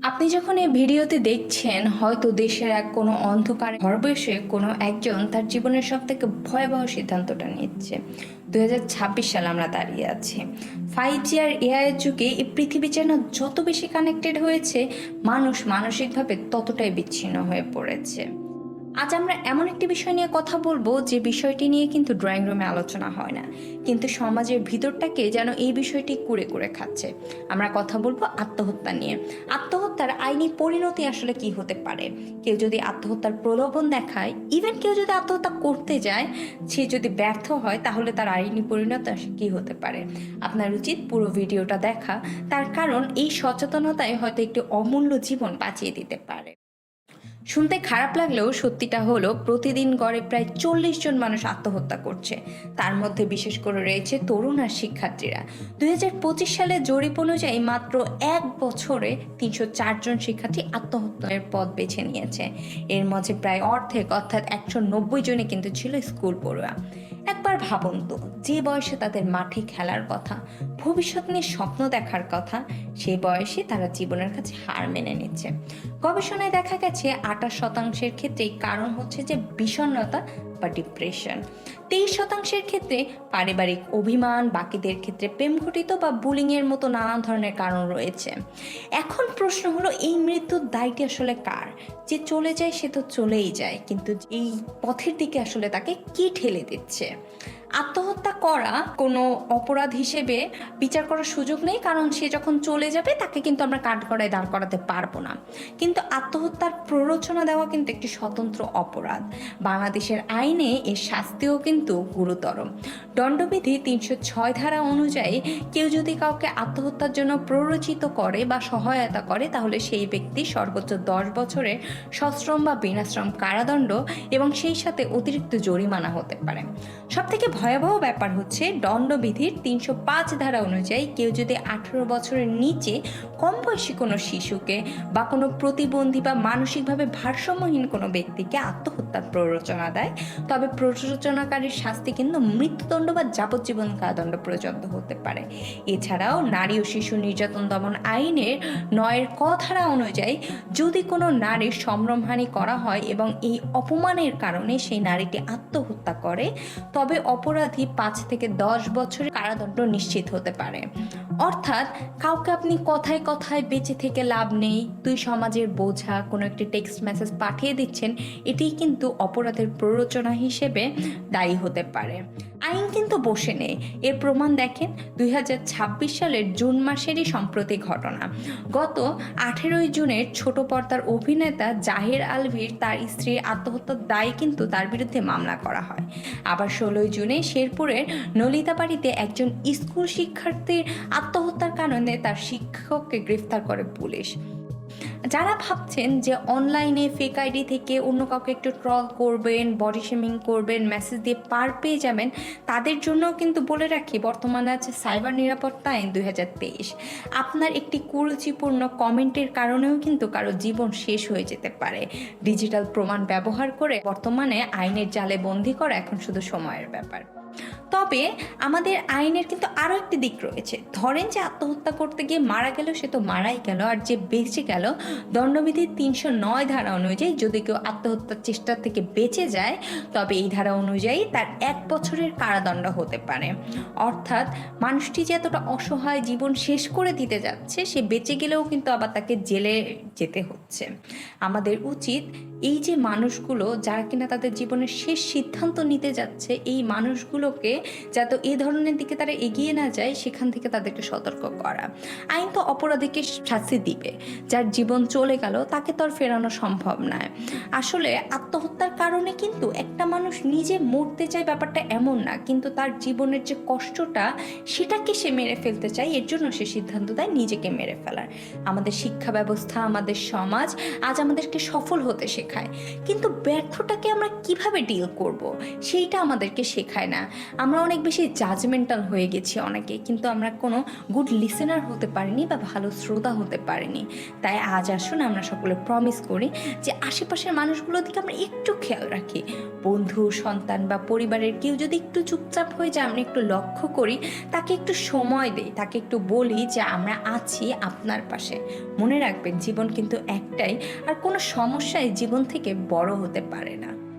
আপনি যখন এই ভিডিওতে দেখছেন, হয়তো দেশের এক কোনো অন্ধকার ঘর বসে কোনো একজন তার জীবনের সবথেকে ভয়াবহ সিদ্ধান্তটা নিচ্ছে। 2026 সালে আমরা দাঁড়িয়ে আছি। 5G আর এআই এর যুগে এই পৃথিবী যেন যত বেশি কানেক্টেড হয়েছে, মানুষ মানসিকভাবে ততটাই বিচ্ছিন্ন হয়ে পড়েছে। আজ আমরা এমন একটি বিষয় নিয়ে কথা বলবো যে বিষয়টি নিয়ে কিন্তু ড্রয়িং রুমে আলোচনা হয় না, কিন্তু সমাজের ভিতরটাকে যেন এই বিষয়টি কুরে কুরে খাচ্ছে। আমরা কথা বলবো আত্মহত্যা নিয়ে। আত্মহত্যার আইনি পরিণতি আসলে কি হতে পারে? কেউ যদি আত্মহত্যার প্রলোভন দেখায়, ইভেন কেউ যদি আত্মহত্যা করতে যায়, সে যদি ব্যর্থ হয়, তাহলে তার আইনি পরিণতি কি হতে পারে? আপনার উচিত পুরো ভিডিওটা দেখা, তার কারণ এই সচেতনতায় হয়তো একটি অমূল্য জীবন বাঁচিয়ে দিতে পারে। শুনতে খারাপ লাগলেও সত্যিটা হলো, প্রতিদিন গড়ে প্রায় 40 জন মানুষ আত্মহত্যা করছে। তার মধ্যে বিশেষ করে রয়েছে তরুণ আর শিক্ষার্থীরা। 2025 সালে জরিপ অনুযায়ী মাত্র এক বছরে 304 জন শিক্ষার্থী আত্মহত্যার পথ বেছে নিয়েছে। এর মধ্যে প্রায় অর্ধেক, অর্থাৎ 190 জনে কিন্তু ছিল স্কুল পড়ুয়া। একবার ভাবুন তো, যে বয়সে তাদের মাঠে খেলার কথা, ভবিষ্যৎ নিয়ে স্বপ্ন দেখার কথা, সেই বয়সে তারা জীবনের কাছে হার মেনে নিচ্ছে। গবেষণায় দেখা গেছে 28% ক্ষেত্রেই কারণ হচ্ছে যে বিষণ্ণতা বা ডিপ্রেশন। 23% ক্ষেত্রে পারিবারিক অভিমান, বাকিদের ক্ষেত্রে প্রেম ঘটিত বা বুলিংয়ের মতো নানান ধরনের কারণ রয়েছে। এখন প্রশ্ন হলো, এই মৃত্যুর দায়টি আসলে কার? যে চলে যায় সে তো চলেই যায়, কিন্তু এই পথের দিকে আসলে তাকে কি ঠেলে দিচ্ছে? আত্মহত্যা করা কোনো অপরাধ হিসেবে বিচার করার সুযোগ নেই, কারণ সে যখন চলে যাবে তাকে কিন্তু আমরা কাঠগড়ায় দাঁড় করাতে পারবো না। কিন্তু আত্মহত্যার প্ররোচনা দেওয়া কিন্তু একটি স্বতন্ত্র অপরাধ। বাংলাদেশের আইনে এর শাস্তিও কিন্তু গুরুতর। দণ্ডবিধি 306 ধারা অনুযায়ী কেউ যদি কাউকে আত্মহত্যার জন্য প্ররোচিত করে বা সহায়তা করে, তাহলে সেই ব্যক্তি সর্বোচ্চ 10 বছরের সশ্রম বা বিনাশ্রম কারাদণ্ড এবং সেই সাথে অতিরিক্ত জরিমানা হতে পারে। সবথেকে ভয়াবহ ব্যাপার হচ্ছে, দণ্ডবিধির 305 ধারা অনুযায়ী কেউ যদি 18 বছরের নিচে কম বয়সী কোনো শিশুকে বা কোনো প্রতিবন্ধী বা মানসিকভাবে ভারসাম্যহীন কোনো ব্যক্তিকে আত্মহত্যার প্ররোচনা দেয়, তবে প্ররোচনাকারীর শাস্তি কিন্তু মৃত্যুদণ্ড বা যাবজ্জীবন কারাদণ্ড পর্যন্ত হতে পারে। এছাড়াও নারী ও শিশু নির্যাতন দমন আইনের 9 ক ধারা অনুযায়ী যদি কোনো নারীর সম্ভ্রমহানি করা হয় এবং এই অপমানের কারণে সেই নারীটি আত্মহত্যা করে, তবে অপরাধী 5 থেকে 10 বছরের কারাদণ্ড নিশ্চিত হতে পারে। অর্থাৎ কাউকে আপনি কথায় কথায় বেঁচে থেকে লাভ নেই, তুই সমাজের বোঝা, কোনো একটি টেক্সট মেসেজ পাঠিয়ে দিচ্ছেন, এটি কিন্তু অপরাধের প্ররোচনা হিসেবে দায়ী হতে পারে। আইন কিন্তু বসে নেই, এর প্রমাণ দেখেন 2026 সালের জুন মাসেরই সম্প্রতি ঘটনা। গত 18 জুনের ছোট পর্দার অভিনেতা জাহির আলভীর তার স্ত্রীর আত্মহত্যার দায়ে কিন্তু তার বিরুদ্ধে মামলা করা হয়। আবার 16 জুনে শেরপুরের নলিতাবাড়িতে একজন স্কুল শিক্ষার্থীর আত্মহত্যার কারণে তার শিক্ষককে গ্রেফতার করে পুলিশ। যারা ভাবছেন যে অনলাইনে ফেক আইডি থেকে অন্য কাউকে একটু ট্রল করবেন, বডি শেমিং করবেন, মেসেজ দিয়ে পার পেয়ে যাবেন, তাদের জন্যও কিন্তু বলে রাখি, বর্তমানে আছে সাইবার নিরাপত্তা আইন 2023। আপনার একটি কুরুচিপূর্ণ কমেন্টের কারণেও কিন্তু কারো জীবন শেষ হয়ে যেতে পারে। ডিজিটাল প্রমাণ ব্যবহার করে বর্তমানে আইনের জালে বন্দী করা এখন শুধু সময়ের ব্যাপার। তবে আমাদের আইনের কিন্তু আরও একটি দিক রয়েছে। ধরেন যে আত্মহত্যা করতে গিয়ে মারা গেল, সে তো মারাই গেল, আর যে বেঁচে গেল, দণ্ডবিধির 309 ধারা অনুযায়ী যদি কেউ আত্মহত্যার চেষ্টা থেকে বেঁচে যায়, তবে এই ধারা অনুযায়ী তার 1 বছরের কারাদণ্ড হতে পারে। অর্থাৎ মানুষটি যে এতটা অসহায়, জীবন শেষ করে দিতে যাচ্ছে, সে বেঁচে গেলেও কিন্তু আবার তাকে জেলে যেতে হচ্ছে। আমাদের উচিত এই যে মানুষগুলো যারা কিনা তাদের জীবনের শেষ সিদ্ধান্ত নিতে যাচ্ছে, এই মানুষগুলোকে যাতে এই ধরনের দিকে তারা এগিয়ে না যায়, সেখান থেকে তাদেরকে সতর্ক করা। আইন তো অপরাধীকে শাস্তি দিবে, যার জীবন চলে গেল তাকে তো আর ফেরানো সম্ভব নয়। আসলে আত্মহত্যার কারণে কিন্তু একটা মানুষ নিজে মরতে চায়, ব্যাপারটা এমন না, কিন্তু তার জীবনের যে কষ্টটা, সেটাকে সে মেরে ফেলতে চায়, এর জন্য সে সিদ্ধান্ত দেয় নিজেকে মেরে ফেলার। আমাদের শিক্ষা ব্যবস্থা, আমাদের সমাজ আজ আমাদেরকে সফল হতে শেখায়, কিন্তু ব্যর্থটাকে আমরা কিভাবে ডিল করব সেইটা আমাদেরকে শেখায় না। আমরা অনেক বেশি জাজমেন্টাল হয়ে গেছি অনেকে, কিন্তু আমরা কোনো গুড লিসেনার হতে পারিনি বা ভালো শ্রোতা হতে পারিনি। তাই আজ আসুন আমরা সকলে প্রমিস করি যে আশেপাশের মানুষগুলোর দিকে আমরা একটু খেয়াল রাখি। বন্ধু, সন্তান বা পরিবারের কেউ যদি একটু চুপচাপ হয়ে যায়, আমরা একটু লক্ষ্য করি, তাকে একটু সময় দেই, তাকে একটু বলি যে আমরা আছি আপনার পাশে। মনে রাখবেন, জীবন কিন্তু একটাই, আর কোনো সমস্যাই জীবন থেকে বড় হতে পারে না।